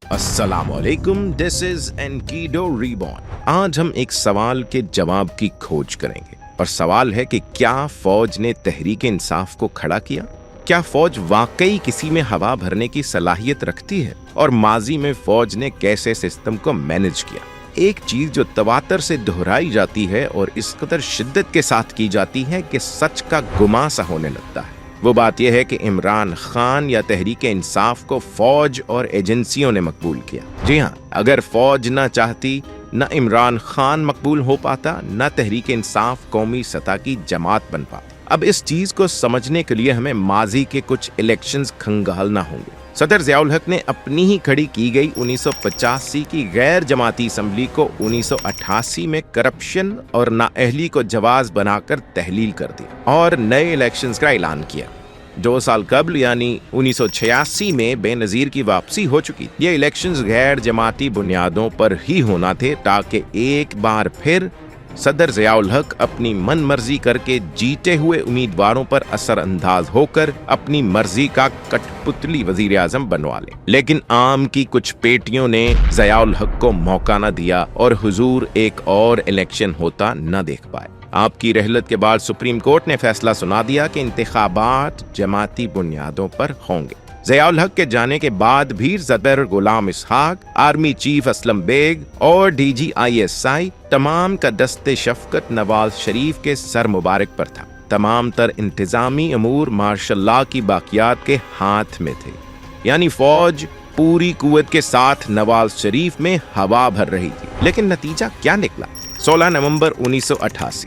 अस्सलाम वालेकुम, this is एनकीडो reborn. आज हम एक सवाल के जवाब की खोज करेंगे और सवाल है कि क्या फौज ने तहरीक इंसाफ को खड़ा किया? क्या फौज वाकई किसी में हवा भरने की सलाहियत रखती है? और माजी में फौज ने कैसे सिस्टम को मैनेज किया? एक चीज जो तवातर से दोहराई जाती है और इस कदर शिद्दत के साथ की जाती है कि सच का गुमा सा होने लगता है, वो बात यह है कि इमरान खान या तहरीक इंसाफ को फौज और एजेंसियों ने मकबूल किया। जी हाँ, अगर फौज न चाहती, न इमरान खान मकबूल हो पाता, न तहरीक इंसाफ कौमी सतह की जमात बन पाती। अब इस चीज को समझने के लिए हमें माजी के कुछ इलेक्शंस खंगालना होंगे। सदर ज़ियाउल हक ने अपनी ही खड़ी की गई 1985 की गैर जमाती असम्बली को 1988 में करप्शन और नाअहली को जवाज बनाकर तहलील कर दिया और नए इलेक्शंस का ऐलान किया। 2 साल कबल यानी 1986 में बेनज़ीर की वापसी हो चुकी। ये इलेक्शंस गैर जमाती बुनियादों पर ही होना थे ताकि एक बार फिर सदर ज़ियाउल हक अपनी मन मर्जी करके जीते हुए उम्मीदवारों पर असर अंदाज होकर अपनी मर्जी का कठपुतली वजीर आजम बनवा ले। लेकिन आम की कुछ पेटियों ने ज़ियाउल हक को मौका न दिया और हुजूर एक और इलेक्शन होता न देख पाए। आपकी रहलत के बाद सुप्रीम कोर्ट ने फैसला सुना दिया कि इंतखाबात जमाती बुनियादों पर होंगे। ज़ियाउल हक के जाने के बाद भी सदर गुलाम इसहाक, आर्मी चीफ असलम बेग और DGISI तमाम का दस्ते शफकत नवाज शरीफ के सर मुबारक पर था। तमाम तर इंतजामी अमूर मार्शल लॉ की बाकियात के हाथ में थे, यानी फौज पूरी कुव्वत के साथ नवाज शरीफ में हवा भर रही थी। लेकिन नतीजा क्या निकला? 16 नवंबर 1988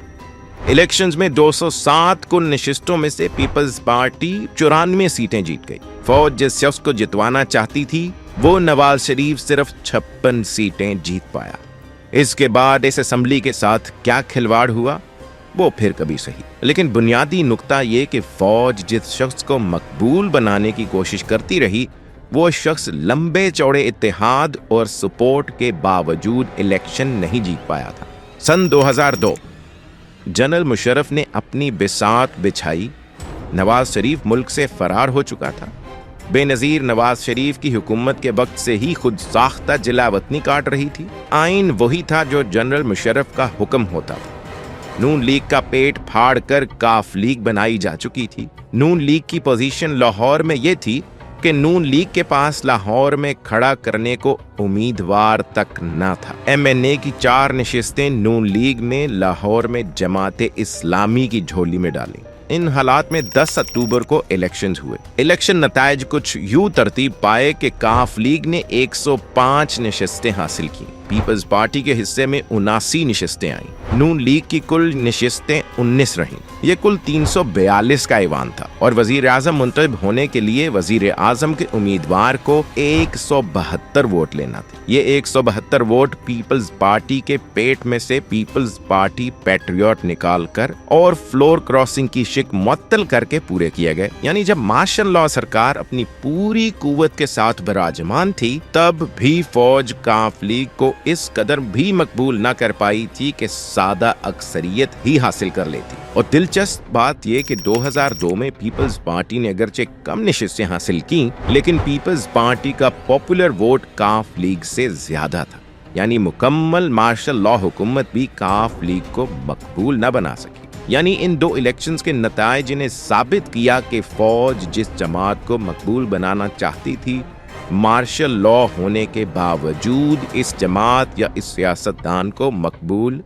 इलेक्शंस में 207 कुल नशिस्तों में से पीपल्स पार्टी 94 सीटें जीत गई। फौज जिस शख्स को जितवाना चाहती थी वो नवाज शरीफ सिर्फ 56 सीटें जीत पाया। इसके बाद इस असेंबली के साथ क्या खिलवाड़ हुआ वो फिर कभी सही। लेकिन बुनियादी नुक्ता ये कि फौज जिस शख्स को मकबूल बनाने की कोशिश करती रही वो शख्स लंबे चौड़े इत्तेहाद और सपोर्ट के बावजूद इलेक्शन नहीं जीत पाया था। सन 2002 जनरल मुशर्रफ ने अपनी बिसात बिछाई। नवाज शरीफ मुल्क से फरार हो चुका था। बेनज़ीर नवाज शरीफ की हुकूमत के वक्त से ही खुद साख्ता जिला वतनी काट रही थी। आइन वही था जो जनरल मुशर्रफ का हुक्म होता था। नून लीग का पेट फाड़ कर काफ लीग बनाई जा चुकी थी। नून लीग की पोजीशन लाहौर में ये थी कि नून लीग के पास लाहौर में खड़ा करने को उम्मीदवार तक न था। MNA की 4 नशिस्तें नून लीग ने लाहौर में जमाते इस्लामी की झोली में डाली। इन हालात में 10 अक्टूबर को इलेक्शंस हुए। इलेक्शन नतायज कुछ यूं तरतीब पाए कि काफ लीग ने 105 नशिस्तें हासिल की। पीपल्स पार्टी के हिस्से में 79 नशिस्तें आईं। नून लीग की कुल नशिस्तें 19 रहीं। ये कुल 342 का ऐवान था और वजीर आजम मुंतखब होने के लिए वजीर आजम के उम्मीदवार को 172 वोट लेना था। ये 172 वोट पीपल्स पार्टी के पेट में से पीपल्स पार्टी पैट्रियट निकाल कर और फ्लोर क्रॉसिंग की शिक मुअत्तल करके पूरे किए गए। यानी जब मार्शल लॉ सरकार अपनी पूरी कुव्वत के साथ विराजमान थी तब भी फौज काफ लीग को इस कदर भी मकबूल न कर पाई थी कि सादा अक्सरियत ही हासिल कर लेती। और दिलचस्प बात यह कि 2002 में पीपल्स पार्टी ने अगरचे कम नशिस्तें हासिल की लेकिन पीपल्स पार्टी का पॉपुलर वोट काफ लीग से ज्यादा था। यानी मुकम्मल मार्शल लॉ हुकूमत भी काफ लीग को मकबूल न बना सकी। यानी इन 2 इलेक्शंस के नतायज ने साबित किया कि फौज जिस जमात को मकबूल बनाना चाहती थी मार्शल लॉ होने के बावजूद इस जमात या इस सियासतदान को मकबूल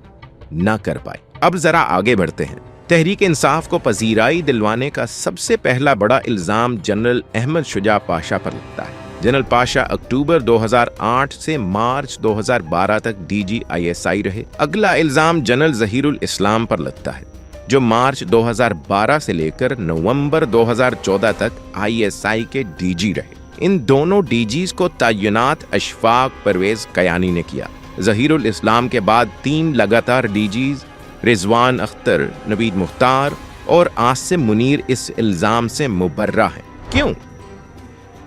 न कर पाई। अब जरा आगे बढ़ते हैं। तहरीक इंसाफ को पजीराई दिलवाने का सबसे पहला बड़ा इल्जाम जनरल अहमद शुजा पाशा पर लगता है। जनरल पाशा अक्टूबर 2008 से मार्च 2012 तक DGISI रहे। अगला इल्जाम जनरल जहीरुल इस्लाम पर लगता है जो मार्च 2012 से लेकर नवंबर 2014 तक ISI के DG रहे। इन दोनों DGs को तैनात अशफाक परवेज कयानी ने किया। जहीरुल इस्लाम के बाद 3 लगातार DGs रिजवान अख्तर, नवीद मुख्तार और आसिम मुनीर इस इल्जाम से मुबर्रा हैं। क्यों?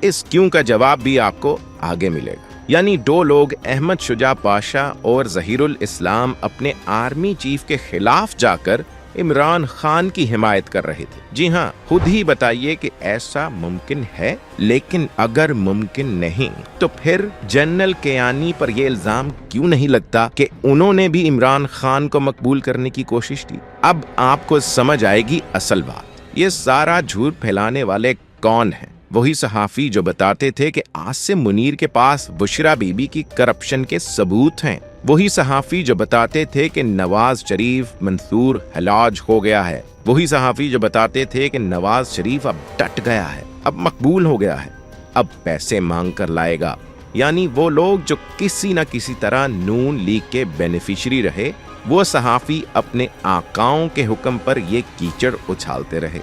इस क्यों का जवाब भी आपको आगे मिलेगा। यानी 2 लोग अहमद शुजा पाशा और जहीरुल इस्लाम अपने आर्मी चीफ के खिलाफ जाकर عمران خان کی حمایت کر رہے تھے۔ جی ہاں، خود ہی بتائیے کہ ایسا ممکن ہے؟ لیکن اگر ممکن نہیں تو پھر جنرل کیانی پر یہ الزام کیوں نہیں لگتا کہ انہوں نے بھی عمران خان کو مقبول کرنے کی کوشش کی؟ اب آپ کو سمجھ آئے گی اصل بات۔ یہ سارا جھوٹ پھیلانے والے کون ہیں؟ وہی صحافی جو بتاتے تھے کہ عاصم منیر کے پاس بشرا بی بی کی کرپشن کے ثبوت ہیں۔ وہی صحافی جو بتاتے تھے کہ نواز شریف منصور حلاج ہو گیا ہے۔ وہی صحافی جو بتاتے تھے کہ نواز شریف اب ڈٹ گیا ہے، اب مقبول ہو گیا ہے، اب پیسے مانگ کر لائے گا۔ یعنی وہ لوگ جو کسی نہ کسی طرح نون لیگ کے بینیفیشری رہے، وہ صحافی اپنے آقاؤں کے حکم پر یہ کیچڑ اچھالتے رہے۔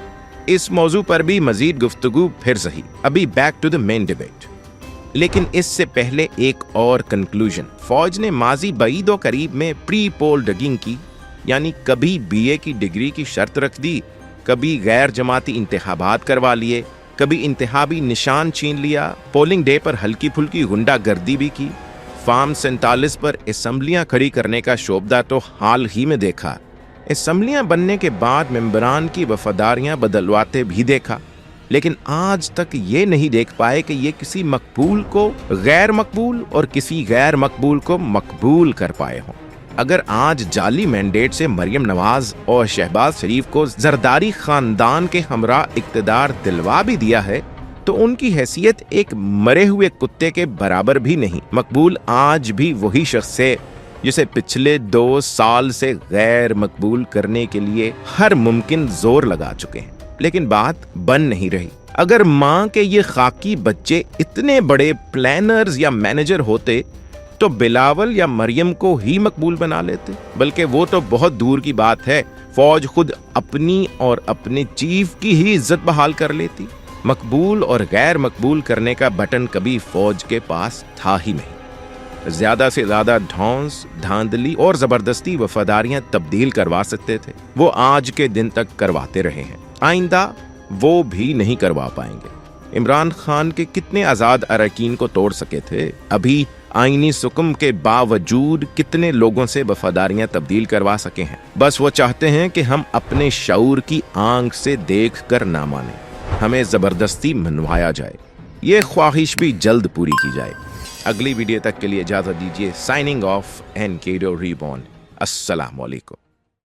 اس موضوع پر بھی مزید گفتگو پھر صحیح۔ ابھی back to the main debate, لیکن اس سے پہلے ایک اور کنکلوژن۔ فوج نے ماضی بعید و قریب میں پری پول ڈگنگ کی، یعنی کبھی بی اے کی ڈگری کی شرط رکھ دی، کبھی غیر جماعتی انتخابات کروا لیے، کبھی انتخابی نشان چھین لیا، پولنگ ڈے پر ہلکی پھلکی غنڈہ گردی بھی کی، فارم 47 پر اسمبلیاں کھڑی کرنے کا شعبدہ تو حال ہی میں دیکھا، اسمبلیاں بننے کے بعد ممبران کی وفاداریاں بدلواتے بھی دیکھا، لیکن آج تک یہ نہیں دیکھ پائے کہ یہ کسی مقبول کو غیر مقبول اور کسی غیر مقبول کو مقبول کر پائے ہوں۔ اگر آج جعلی مینڈیٹ سے مریم نواز اور شہباز شریف کو زرداری خاندان کے ہمراہ اقتدار دلوا بھی دیا ہے تو ان کی حیثیت ایک مرے ہوئے کتے کے برابر بھی نہیں۔ مقبول آج بھی وہی شخص ہے جسے پچھلے 2 سال سے غیر مقبول کرنے کے لیے ہر ممکن زور لگا چکے ہیں، لیکن بات بن نہیں رہی۔ اگر ماں کے یہ خاکی بچے اتنے بڑے پلانرز یا مینیجر ہوتے تو بلاول یا مریم کو ہی مقبول بنا لیتے، بلکہ وہ تو بہت دور کی بات ہے، فوج خود اپنی اور اپنے چیف کی ہی عزت بحال کر لیتی۔ مقبول اور غیر مقبول کرنے کا بٹن کبھی فوج کے پاس تھا ہی نہیں۔ زیادہ سے زیادہ ڈھونس، دھاندلی اور زبردستی وفاداریاں تبدیل کروا سکتے تھے، وہ آج کے دن تک کرواتے رہے ہیں، آئندہ وہ بھی نہیں کروا پائیں گے۔ عمران خان کے کتنے آزاد اراکین کو توڑ سکے تھے؟ ابھی آئینی سکم کے باوجود کتنے لوگوں سے وفاداریاں تبدیل کروا سکے ہیں؟ بس وہ چاہتے ہیں کہ ہم اپنے شعور کی آنکھ سے دیکھ کر نہ مانیں، ہمیں زبردستی منوایا جائے، یہ خواہش بھی جلد پوری کی جائے۔ اگلی ویڈیو تک کے لیے اجازت دیجیے۔ سائننگ آف، این کیڈو ریبورن۔ السلام علیکم۔